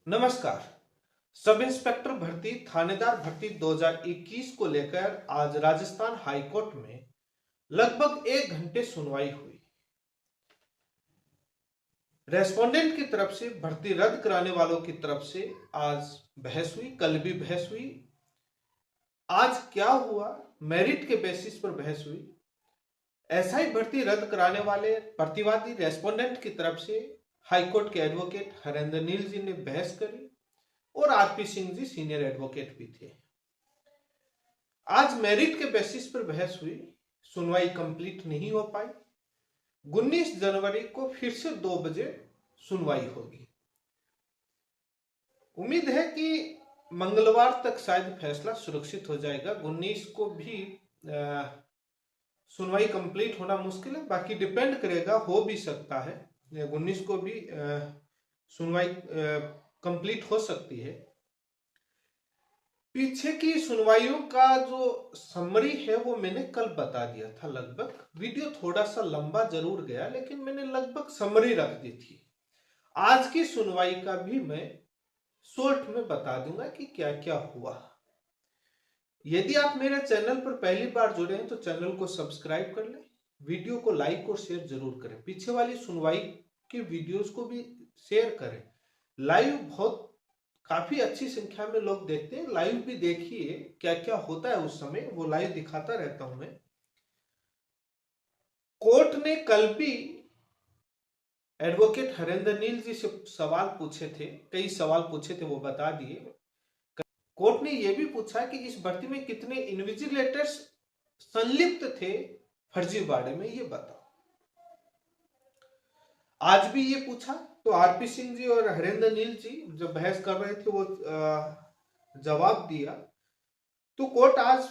नमस्कार। Sub inspector भर्ती थानेदार भर्ती 2021 को लेकर आज राजस्थान हाईकोर्ट में लगभग 1 घंटे सुनवाई हुई। रेस्पोंडेंट की तरफ से, भर्ती रद्द कराने वालों की तरफ से आज बहस हुई, कल भी बहस हुई। आज क्या हुआ, मेरिट के बेसिस पर बहस हुई। एसआई भर्ती रद्द कराने वाले प्रतिवादी रेस्पोंडेंट की तरफ से हाईकोर्ट के एडवोकेट हरेंद्र नील जी ने बहस करी और RP Singh ji senior advocate भी थे। आज मेरिट के बेसिस पर बहस हुई, सुनवाई कंप्लीट नहीं हो पाई। 19 जनवरी को फिर से 2 बजे सुनवाई होगी। उम्मीद है कि मंगलवार तक शायद फैसला सुरक्षित हो जाएगा। 19 को भी सुनवाई कंप्लीट होना मुश्किल है, बाकी डिपेंड करेगा, हो भी सकता है 19 को भी सुनवाई कंप्लीट हो सकती है। पीछे की सुनवाइयों का जो समरी है वो मैंने कल बता दिया था। लगभग वीडियो थोड़ा सा लंबा जरूर गया, लेकिन मैंने लगभग समरी रख दी थी। आज की सुनवाई का भी मैं शॉर्ट में बता दूंगा कि क्या क्या हुआ। यदि आप मेरे चैनल पर पहली बार जुड़े हैं तो चैनल को सब्सक्राइब कर लें, वीडियो को लाइक और शेयर जरूर करें, पीछे वाली सुनवाई की वीडियोस को भी शेयर करें। लाइव बहुत काफी अच्छी संख्या में लोग देखते हैं, लाइव भी देखिए क्या क्या होता है उस समय, वो लाइव दिखाता रहता हूं मैं। कोर्ट ने कल भी एडवोकेट हरेंद्र नील जी से सवाल पूछे थे, कई सवाल पूछे थे, वो बता दिए। कोर्ट ने यह भी पूछा कि इस भर्ती में कितने इन्विजिलेटर्स संलिप्त थे फर्जीवाड़े में, ये बताओ। आज भी ये पूछा तो आरपी सिंह जी और हरेंद्र नील जी जब बहस कर रहे थे वो जवाब दिया। तो कोर्ट आज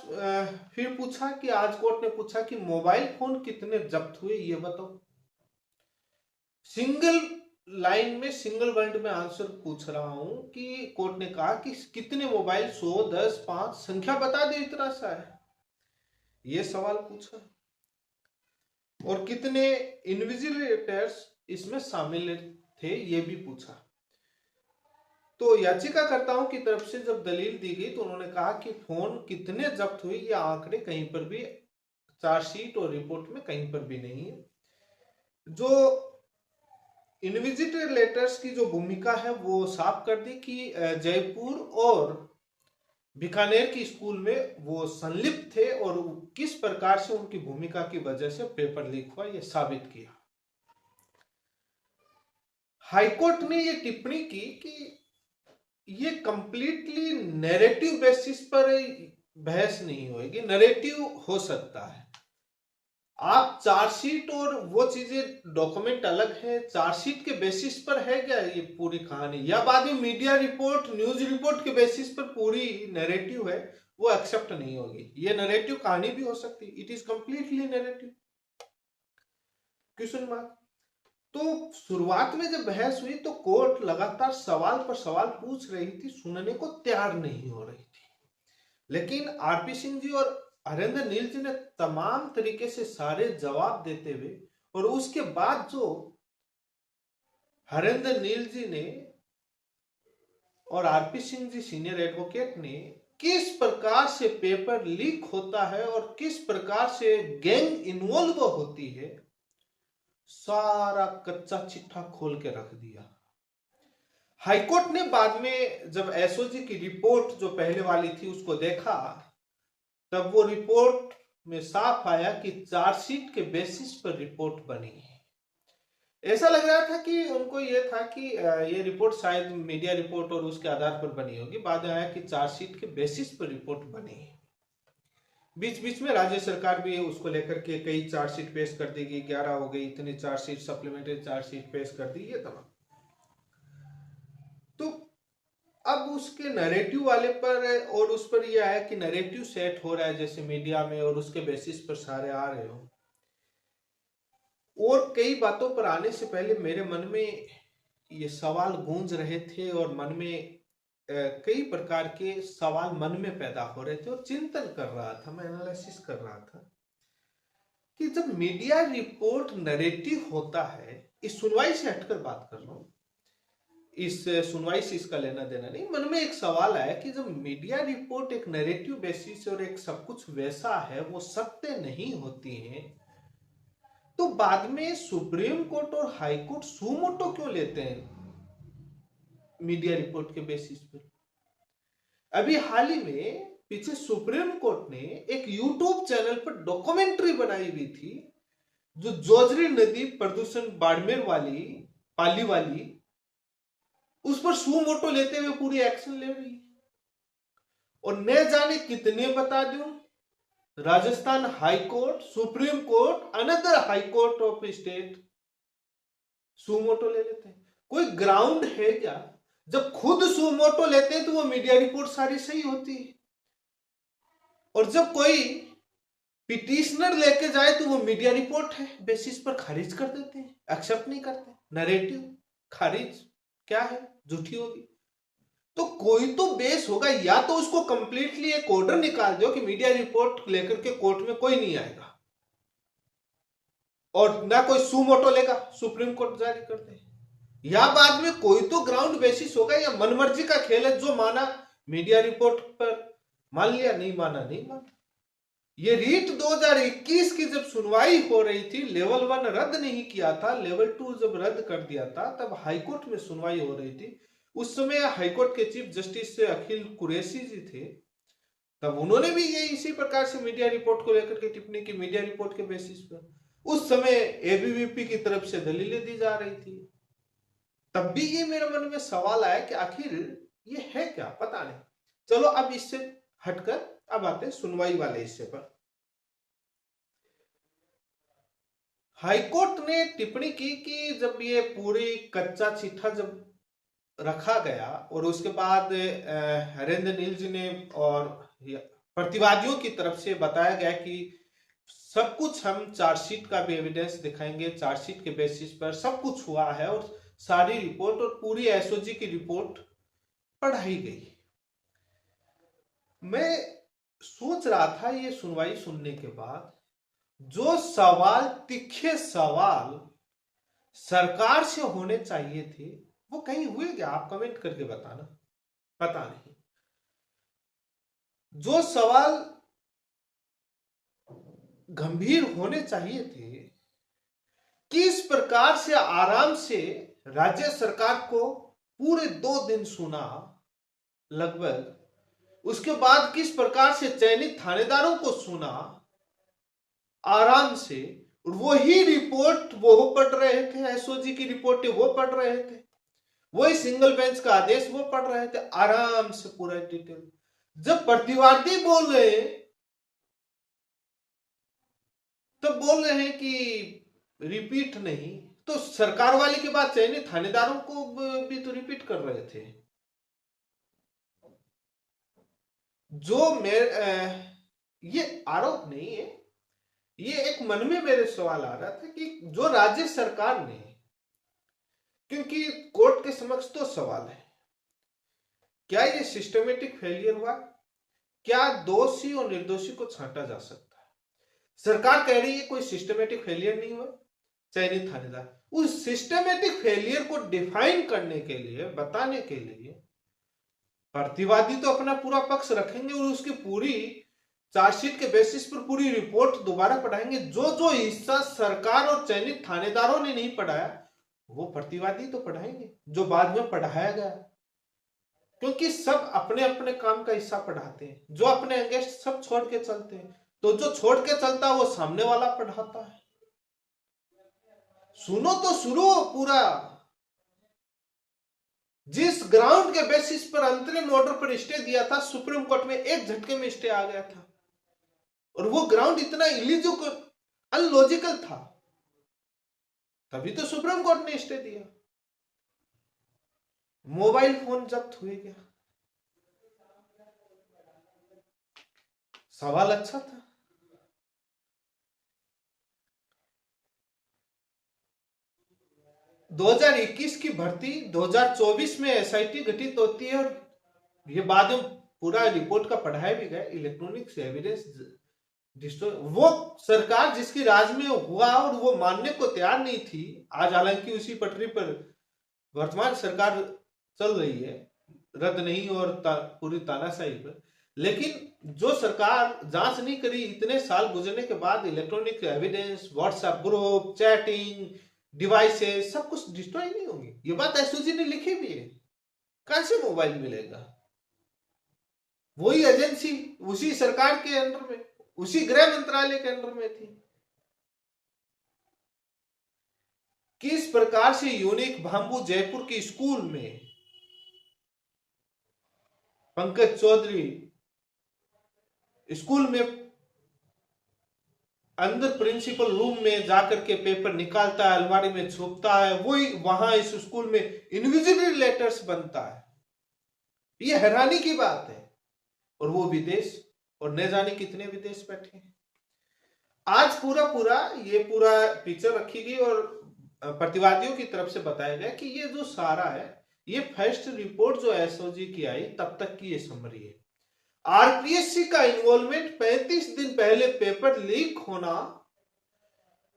फिर पूछा कि आज कोर्ट ने पूछा कि मोबाइल फोन कितने जब्त हुए, ये बताओ। सिंगल लाइन में, सिंगल वर्ड में आंसर पूछ रहा हूं कि कोर्ट ने कहा कि कितने मोबाइल, 100, 10, 5, संख्या बता दो, इतना सा है, ये सवाल पूछा। और कितने इन्विजिलेटर्स इसमें शामिल थे, ये भी पूछा। तो याचिकाकर्ताओं की तरफ से जब दलील दी गई तो उन्होंने कहा कि फोन कितने जब्त हुए ये आंकड़े कहीं पर भी चार्जशीट और रिपोर्ट में कहीं पर भी नहीं है। जो इन्विजिलेटर्स की जो भूमिका है वो साफ कर दी कि जयपुर और बीकानेर की स्कूल में वो संलिप्त थे और किस प्रकार से उनकी भूमिका की वजह से पेपर लीक हुआ, ये साबित किया। हाईकोर्ट ने ये टिप्पणी की कि ये कंप्लीटली नैरेटिव बेसिस पर बहस नहीं होगी। नैरेटिव हो सकता है, आप चार्जशीट और वो चीजें, डॉक्यूमेंट अलग है, चार्जशीट के बेसिस पर है क्या ये पूरी कहानी, या बाद में मीडिया रिपोर्ट, न्यूज रिपोर्ट के बेसिस पर पूरी नैरेटिव है, वो एक्सेप्ट नहीं होगी। ये नैरेटिव कहानी भी हो सकती है, it is completely narrative. Question mark. तो शुरुआत में जब बहस हुई तो कोर्ट लगातार सवाल पर सवाल पूछ रही थी, सुनने को तैयार नहीं हो रही थी। लेकिन आरपी सिंह जी और हरेंद्र नील जी ने तमाम तरीके से सारे जवाब देते हुए, और उसके बाद जो हरेंद्र नील जी ने और RP Singh ji senior advocate ने किस प्रकार से पेपर लीक होता है और किस प्रकार से गैंग इन्वॉल्व होती है, सारा कच्चा चिट्ठा खोल के रख दिया। हाईकोर्ट ने बाद में जब एसओजी की रिपोर्ट जो पहले वाली थी उसको देखा, तब वो रिपोर्ट में साफ आया कि चार्जशीट के बेसिस पर रिपोर्ट बनी है। ऐसा लग रहा था कि उनको ये था कि ये रिपोर्ट शायद मीडिया रिपोर्ट और उसके आधार पर बनी होगी। बाद में आया कि चार्जशीट के बेसिस पर रिपोर्ट बनी है। बीच बीच में राज्य सरकार भी उसको लेकर के कई चार्जशीट पेश कर दी गई, 11 हो गई, इतनी चार्जशीट, सप्लीमेंट्री चार्जशीट पेश कर दी, ये तमाम। तो अब उसके नैरेटिव वाले पर और उस पर यह आया कि नैरेटिव सेट हो रहा है जैसे मीडिया में, और उसके बेसिस पर सारे आ रहे हो। और कई बातों पर आने से पहले मेरे मन में ये सवाल गूंज रहे थे और मन में कई प्रकार के सवाल मन में पैदा हो रहे थे और चिंतन कर रहा था, मैं एनालिसिस कर रहा था कि जब मीडिया रिपोर्ट नैरेटिव होता है, इस सुनवाई से हटकर बात कर रहा हूं, इस सुनवाई से इसका लेना देना नहीं। मन में एक सवाल आया कि जब मीडिया रिपोर्ट एक नैरेटिव बेसिस और एक सब कुछ वैसा है, वो सत्य नहीं होती है, तो बाद में सुप्रीम कोर्ट और हाई कोर्ट सुमोटो क्यों लेते हैं मीडिया रिपोर्ट के बेसिस पर? अभी हाल ही में पीछे सुप्रीम कोर्ट ने एक यूट्यूब चैनल पर डॉक्यूमेंट्री बनाई हुई थी, जो जोजरी नदी प्रदूषण बाड़मेर वाली पाली वाली, उस पर सुमोटो लेते हुए पूरी एक्शन ले रही है। और न जाने कितने बता दूं, Rajasthan high court, supreme court, another high court of state suo motu ले लेते हैं। कोई ग्राउंड है क्या? जब खुद सुमोटो लेते हैं तो वो मीडिया रिपोर्ट सारी सही होती है, और जब कोई पिटिशनर लेके जाए तो वो मीडिया रिपोर्ट है बेसिस पर खारिज कर देते हैं, एक्सेप्ट नहीं करते। नैरेटिव खारिज क्या है? झूठी होगी। तो कोई तो बेस होगा, या तो उसको कंप्लीटली एक ऑर्डर निकाल दो कि मीडिया रिपोर्ट लेकर के कोर्ट में कोई नहीं आएगा और ना कोई सुमोटो लेगा, सुप्रीम कोर्ट जारी कर दे, या बाद में कोई तो ग्राउंड बेसिस होगा, या मनमर्जी का खेल है, जो माना मीडिया रिपोर्ट पर मान लिया, नहीं माना नहीं माना। ये रीट 2021 की जब सुनवाई हो रही थी, लेवल 1 रद्द नहीं किया था, लेवल 2 जब रद्द कर दिया था, तब हाईकोर्ट में सुनवाई हो रही थी। उस समय हाईकोर्ट के चीफ जस्टिस से अखिल कुरैशी जी थे, तब उन्होंने भी ये इसी प्रकार से मीडिया रिपोर्ट को लेकर के टिप्पणी की, मीडिया रिपोर्ट के बेसिस पर। उस समय एबीवीपी की तरफ से दलीलें दी जा रही थी। तब भी ये मेरे मन में सवाल आया कि आखिर ये है क्या, पता नहीं। चलो अब इससे हटकर अब आते हैं सुनवाई वाले हिस्से पर। हाईकोर्ट ने टिप्पणी की कि जब ये पूरी कच्चा चिट्ठा जब रखा गया और उसके बाद हरेंद्र नील जी ने और प्रतिवादियों की तरफ से बताया गया कि सब कुछ हम चार्जशीट का भी एविडेंस दिखाएंगे, चार्जशीट के बेसिस पर सब कुछ हुआ है, और सारी रिपोर्ट और पूरी एसओजी की रिपोर्ट पढ़ाई गई। मैं सोच रहा था ये सुनवाई सुनने के बाद, जो सवाल, तीखे सवाल सरकार से होने चाहिए थे, वो कहीं हुए क्या? आप कमेंट करके बताना। पता नहीं। जो सवाल गंभीर होने चाहिए थे, किस प्रकार से आराम से राज्य सरकार को पूरे 2 दिन सुना लगभग, उसके बाद किस प्रकार से चयनित थानेदारों को सुना आराम से, वही रिपोर्ट वो पढ़ रहे थे, एसओजी की रिपोर्ट वो पढ़ रहे थे, वही सिंगल बेंच का आदेश वो पढ़ रहे थे, आराम से पूरा डिटेल। जब प्रतिवादी बोल रहे हैं तो बोल रहे हैं कि रिपीट नहीं, तो सरकार वाले के बाद चयनित थानेदारों को भी तो रिपीट कर रहे थे। जो ये आरोप नहीं है, ये एक मन में मेरे सवाल आ रहा था कि जो राज्य सरकार ने, क्योंकि कोर्ट के समक्ष तो सवाल है, क्या ये सिस्टमेटिक फेलियर हुआ? क्या दोषी और निर्दोषी को छांटा जा सकता है? सरकार कह रही है कोई सिस्टमेटिक फेलियर नहीं हुआ, चयनित थानेदार। उस सिस्टमेटिक फेलियर को डिफाइन करने के लिए, बताने के लिए प्रतिवादी तो अपना पूरा पक्ष रखेंगे और उसकी पूरी चार्जशीट के बेसिस पर पूरी रिपोर्ट दोबारा पढ़ाएंगे। जो जो हिस्सा सरकार और चयनित थानेदारों ने नहीं पढ़ाया, वो प्रतिवादी तो पढ़ाएंगे, जो बाद में पढ़ाया गया। क्योंकि सब अपने अपने काम का हिस्सा पढ़ाते हैं, जो अपने अगेंस्ट सब छोड़ के चलते हैं, तो जो छोड़ के चलता है वो सामने वाला पढ़ाता है। सुनो तो शुरू पूरा। जिस ग्राउंड के बेसिस पर अंतरिम ऑर्डर पर स्टे दिया था, सुप्रीम कोर्ट में एक झटके में स्टे आ गया था, और वो ग्राउंड इतना इलीजिबल, अनलॉजिकल था, तभी तो सुप्रीम कोर्ट ने स्टे दिया। मोबाइल फोन जब्त हुए क्या? सवाल अच्छा था। - 2021 की भर्ती 2024 में एसआईटी गठित होती है, और ये बाद में पूरा रिपोर्ट का पढ़ाया भी गया, इलेक्ट्रॉनिक्स एविडेंस वो सरकार जिसकी राज में हुआ और वो मानने को तैयार नहीं थी। आज हालांकि उसी पटरी पर वर्तमान सरकार चल रही है, रद्द नहीं और पूरी तानाशाही पर। लेकिन जो सरकार जांच नहीं करी, इतने साल गुजरने के बाद electronic evidence, WhatsApp group, chatting devices सब कुछ डिस्ट्रॉय नहीं होंगे। ये बात एसओजी ने लिखी भी है। कहां से मोबाइल मिलेगा? वही एजेंसी उसी सरकार के अंडर में, उसी गृह मंत्रालय के अंडर में थी। किस प्रकार से यूनिक भांबू जयपुर की स्कूल में पंकज चौधरी स्कूल में अंदर प्रिंसिपल रूम में जाकर के पेपर निकालता है, अलमारी में छुपता है, वही वहां इस स्कूल में इन्विजिलेटर्स बनता है। यह हैरानी की बात है। और वो विदेश, और न जाने कितने विदेश बैठे हैं। आज पूरा ये पूरा पिक्चर रखी गई और प्रतिवादियों की तरफ से बताया गया कि ये जो सारा है, ये फर्स्ट रिपोर्ट जो एसओजी की आई तब तक की ये समरी है। आरपीएससी का इन्वॉल्वमेंट, 35 दिन पहले पेपर लीक होना,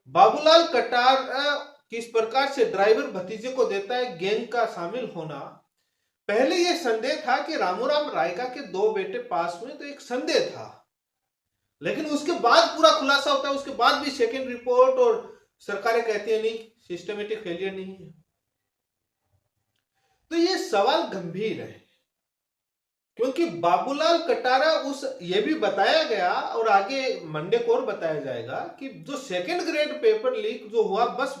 बाबूलाल कटारा किस प्रकार से ड्राइवर भतीजे को देता है, गैंग का शामिल होना। पहले यह संदेह था कि रामूराम रायका के 2 बेटे पास हुए, तो एक संदेह था। लेकिन उसके बाद पूरा खुलासा होता है, उसके बाद भी सेकेंड रिपोर्ट और सरकारें कहती है नहीं, सिस्टमेटिक फेलियर नहीं है। तो ये सवाल गंभीर है, क्योंकि बाबूलाल कटारा ये भी बताया गया और आगे मंडे को और बताया जाएगा कि जो सेकंड ग्रेड पेपर लीक जो हुआ, बस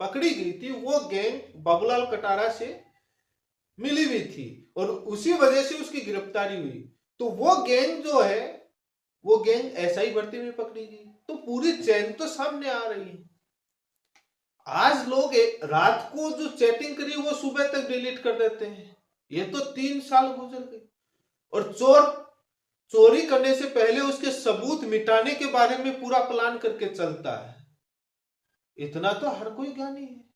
पकड़ी गई थी, वो गैंग बाबूलाल कटारा से मिली हुई थी और उसी वजह से उसकी गिरफ्तारी हुई। तो वो गैंग जो है, वो गैंग एसआई भर्ती में पकड़ी गई। तो पूरी चैन तो सामने आ रही है। आज लोग रात को जो चैटिंग करी वो सुबह तक डिलीट कर देते हैं। ये तो 3 साल गुजर गए। और चोरी करने से पहले उसके सबूत मिटाने के बारे में पूरा प्लान करके चलता है। इतना तो हर कोई ज्ञानी है।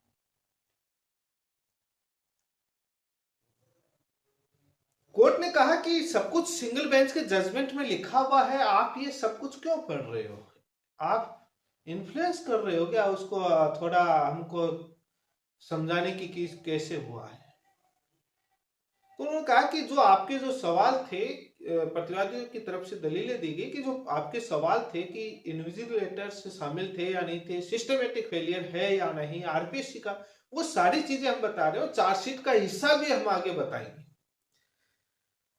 कोर्ट ने कहा कि सब कुछ सिंगल बेंच के जजमेंट में लिखा हुआ है, आप ये सब कुछ क्यों पढ़ रहे हो? आप इन्फ्लुएंस कर रहे हो क्या उसको? थोड़ा हमको समझाने की कि कैसे हुआ है। तो उन्होंने कहा कि जो आपके जो सवाल थे, प्रतिवादियों की तरफ से दलीलें दी गई कि जो आपके सवाल थे कि इन्विजिलेटर्स शामिल थे या नहीं थे, सिस्टमेटिक फेलियर है या नहीं आरपीएससी का, वो सारी चीजें हम बता रहे हो। चार्जशीट का हिस्सा भी हम आगे बताएंगे।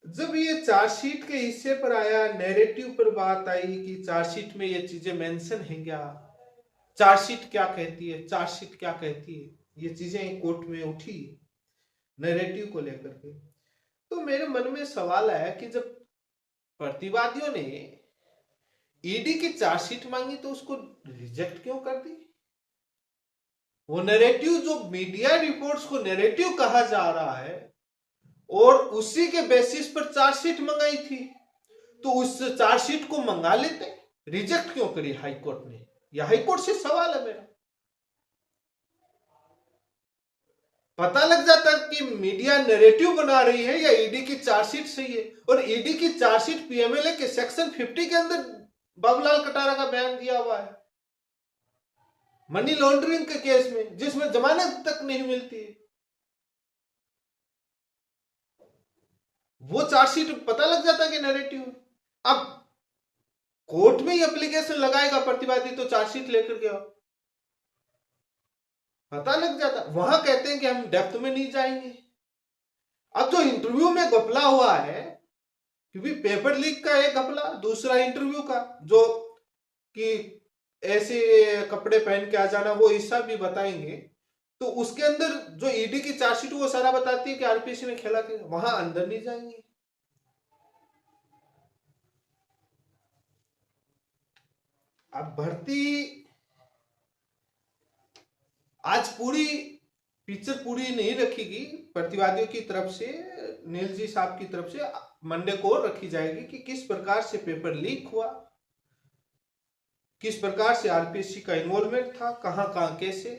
जब ये चार्जशीट के हिस्से पर आया, नैरेटिव पर बात आई कि चार्जशीट में ये चीजें मेंशन हैं क्या, चार्जशीट क्या कहती है, चार्जशीट क्या कहती है, ये चीजें कोर्ट में उठी नैरेटिव को लेकर के। तो मेरे मन में सवाल आया कि जब प्रतिवादियों ने ईडी की चार्जशीट मांगी तो उसको रिजेक्ट क्यों कर दी? वो नैरेटिव जो मीडिया रिपोर्ट्स को नैरेटिव कहा जा रहा है और उसी के बेसिस पर चार्जशीट मंगाई थी, तो उस चार्जशीट को मंगा लेते, रिजेक्ट क्यों करी हाईकोर्ट ने? यह हाईकोर्ट से सवाल है मेरा। पता लग जाता कि मीडिया नैरेटिव बना रही है या ईडी की चार्जशीट सही है। और ईडी की चार्जशीट पीएमएलए के सेक्शन 50 के अंदर बाबूलाल कटारा का बयान दिया हुआ है, मनी लॉन्ड्रिंग के केस में, जिसमें जमानत तक नहीं मिलती है। वो चार्जशीट पता लग जाता कि नैरेटिव। अब कोर्ट में ही एप्लीकेशन लगाएगा प्रतिवादी तो चार्जशीट लेकर के आओ, पता लग जाता। वहां कहते हैं कि हम डेप्थ में नहीं जाएंगे। अब जो इंटरव्यू में घपला हुआ है, क्योंकि पेपर लीक का एक घपला, दूसरा इंटरव्यू का जो कि ऐसे कपड़े पहन के आ जाना, वो हिस्सा भी बताएंगे। तो उसके अंदर जो ईडी की चार्जशीट वो सारा बताती है कि आरपीएससी ने खेला के, वहां अंदर नहीं जाएंगे। अब भर्ती आज पूरी पिक्चर पूरी नहीं रखीगी, प्रतिवादियों की तरफ से, नील जी साहब की तरफ से मंडे को रखी जाएगी कि किस प्रकार से पेपर लीक हुआ, किस प्रकार से आरपीएससी का इन्वॉल्वमेंट था, कहां कहां कैसे,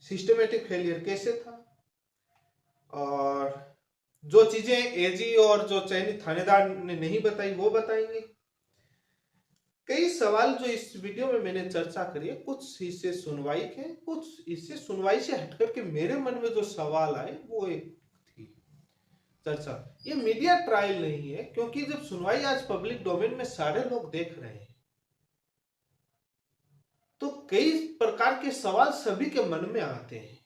सिस्टमेटिक फेलियर कैसे था, और जो चीजें एजी और जो चयनित थानेदार ने नहीं बताई वो बताएंगे। कई सवाल जो इस वीडियो में मैंने चर्चा करी है, कुछ इससे सुनवाई के, कुछ इससे सुनवाई से हटकर के मेरे मन में जो सवाल आए वो एक थी चर्चा। ये मीडिया ट्रायल नहीं है, क्योंकि जब सुनवाई आज पब्लिक डोमेन में सारे लोग देख रहे हैं तो कई प्रकार के सवाल सभी के मन में आते हैं।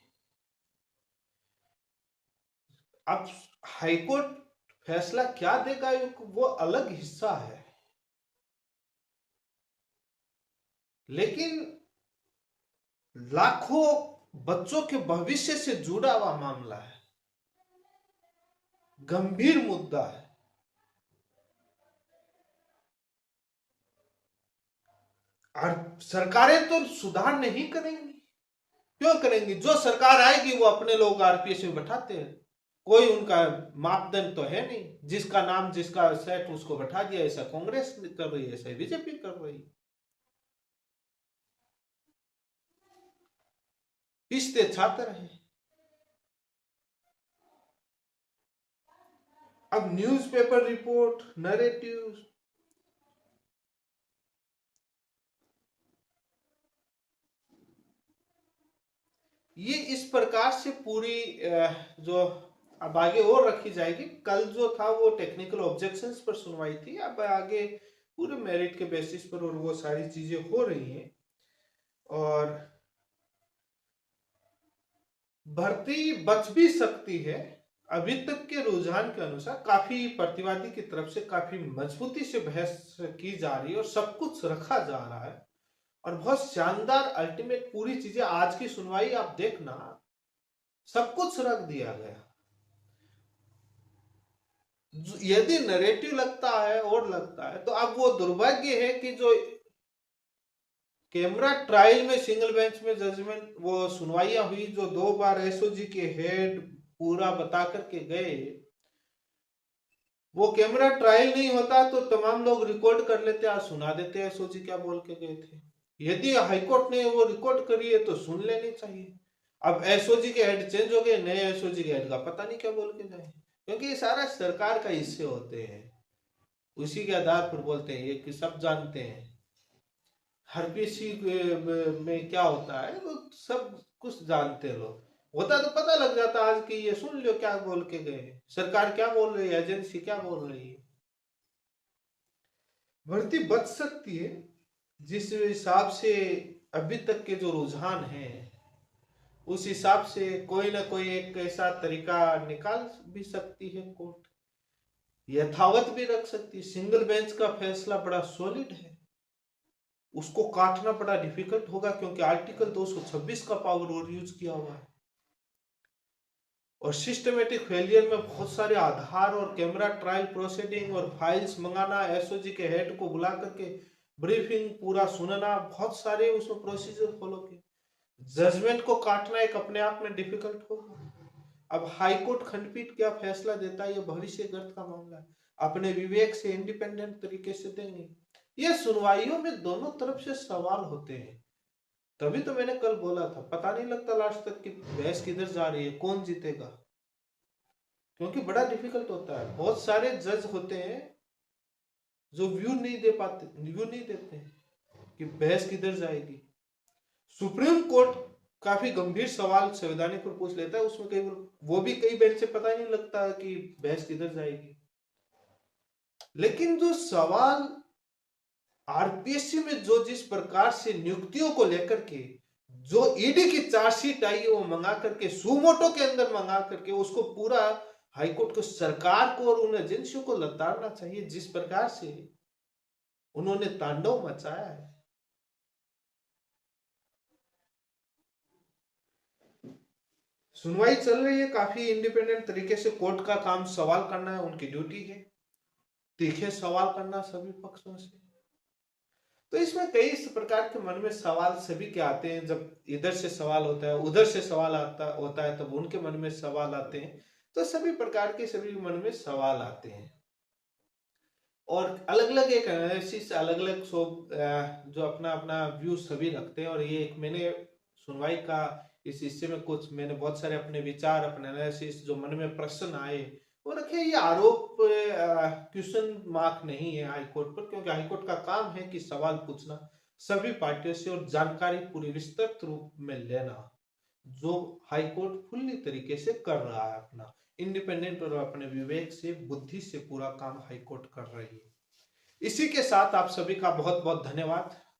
अब हाईकोर्ट फैसला क्या देगा वो अलग हिस्सा है, लेकिन लाखों बच्चों के भविष्य से जुड़ा हुआ मामला है, गंभीर मुद्दा है। और सरकारें तो सुधार नहीं करेंगी। क्यों करेंगी? जो सरकार आएगी वो अपने लोग आरपीएस में बैठाते हैं, कोई उनका मापदंड तो है नहीं। जिसका नाम जिसका सेट उसको बैठा दिया। ऐसा कांग्रेस कर रही है, ऐसा बीजेपी कर रही है। पिछते छात्र हैं। अब न्यूज़पेपर रिपोर्ट, नैरेटिव, ये इस प्रकार से पूरी जो अब आगे और रखी जाएगी। कल जो था वो टेक्निकल ऑब्जेक्शंस पर सुनवाई थी, अब आगे पूरे मेरिट के बेसिस पर और वो सारी चीजें हो रही हैं। और भर्ती बच भी सकती है। अभी तक के रुझान के अनुसार काफी प्रतिवादी की तरफ से काफी मजबूती से बहस की जा रही है और सब कुछ रखा जा रहा है और बहुत शानदार अल्टीमेट पूरी चीजें। आज की सुनवाई आप देखना, सब कुछ रख दिया गया। यदि नैरेटिव लगता है और लगता है तो अब वो दुर्भाग्य है कि जो कैमरा ट्रायल में सिंगल बेंच में जजमेंट वो सुनवाइयां हुई, जो 2 बार एसओजी के हेड पूरा बता करके गए, वो कैमरा ट्रायल नहीं होता तो तमाम लोग रिकॉर्ड कर लेते और सुना देते एसओजी क्या बोल के गए थे। यदि हाईकोर्ट ने वो रिकॉर्ड करी है तो सुन लेनी चाहिए। अब एसओजी के हेड चेंज हो गए, नए एसओजी के हेड का पता नहीं क्या बोल के जाए, क्योंकि ये सारा सरकार का हिस्से होते हैं, उसी के आधार पर बोलते हैं। ये कि सब जानते हैं हर किसी में क्या होता है, वो सब कुछ जानते लोग। होता तो पता लग जाता आज कि ये सुन लो क्या बोल के गए, सरकार क्या बोल रही है, एजेंसी क्या बोल रही है। भर्ती बच सकती है जिस हिसाब से अभी तक के जो रुझान है, उस हिसाब से कोई ना कोई एक ऐसा तरीका निकाल भी सकती है कोर्ट, यथावत भी रख सकती है। सिंगल बेंच का फैसला बड़ा सॉलिड है, उसको काटना बड़ा डिफिकल्ट होगा, क्योंकि आर्टिकल 226 का पावर और यूज किया हुआ है और सिस्टमेटिक फेलियर में बहुत सारे आधार और कैमरा ट्रायल प्रोसीडिंग और फाइल्स मंगाना, एसओजी के हेड को बुला करके ब्रीफिंग पूरा सुनना, बहुत सारे उसमें प्रोसीजर फॉलो किए। जजमेंट को काटना एक अपने आप में डिफिकल्ट होगा। अब हाईकोर्ट खंडपीठ क्या फैसला देता है, ये भविष्य गर्त का मामला है, अपने विवेक से इंडिपेंडेंट तरीके से देंगे। ये सुनवाइयों में दोनों तरफ से सवाल होते हैं। तभी तो मैंने कल बोला था, पता नहीं लगता लास्ट तक कि बहस किधर जा रही है, कौन जीतेगा, क्योंकि बड़ा डिफिकल्ट होता है। बहुत सारे जज होते हैं जो व्यू नहीं देते हैं कि बहस किधर जाएगी। सुप्रीम कोर्ट काफी गंभीर सवाल संवैधानिक पर पूछ लेता है, उसमें कई बेंच से पता ही नहीं लगता कि बहस किधर जाएगी। लेकिन जो सवाल आरपीएससी में जो जिस प्रकार से नियुक्तियों को लेकर के जो ईडी की चार्जशीट आई है, वो मंगा करके सुमोटो के अंदर मंगा करके उसको पूरा हाईकोर्ट को, सरकार को और उन एजेंसियों को लताड़ना चाहिए, जिस प्रकार से उन्होंने तांडव मचाया है। सुनवाई चल रही है, काफी इंडिपेंडेंट तरीके से कोर्ट का काम सवाल करना है, उनकी ड्यूटी है, तीखे सवाल करना सभी पक्षों से। तो इसमें कई इस प्रकार के मन में सवाल सभी के आते हैं। जब इधर से सवाल होता है, उधर से सवाल होता है, तब उनके मन में सवाल आते हैं। तो सभी प्रकार के सभी मन में सवाल आते हैं और अलग अलग एक एनालिसिस, अलग अलग जो अपना अपना व्यू सभी रखते हैं। और ये एक मैंने सुनवाई का इस हिस्से में कुछ मैंने बहुत सारे अपने विचार, अपने एनालिसिस, जो मन में प्रश्न आए वो रखे। ये आरोप क्वेश्चन मार्क नहीं है हाईकोर्ट पर, क्योंकि हाईकोर्ट का काम है कि सवाल पूछना सभी पार्टियों से और जानकारी पूरी विस्तृत रूप में लेना, जो हाईकोर्ट फुल्ली तरीके से कर रहा है अपना। इंडिपेंडेंट और अपने विवेक से, बुद्धि से पूरा काम हाईकोर्ट कर रही है। इसी के साथ आप सभी का बहुत बहुत धन्यवाद।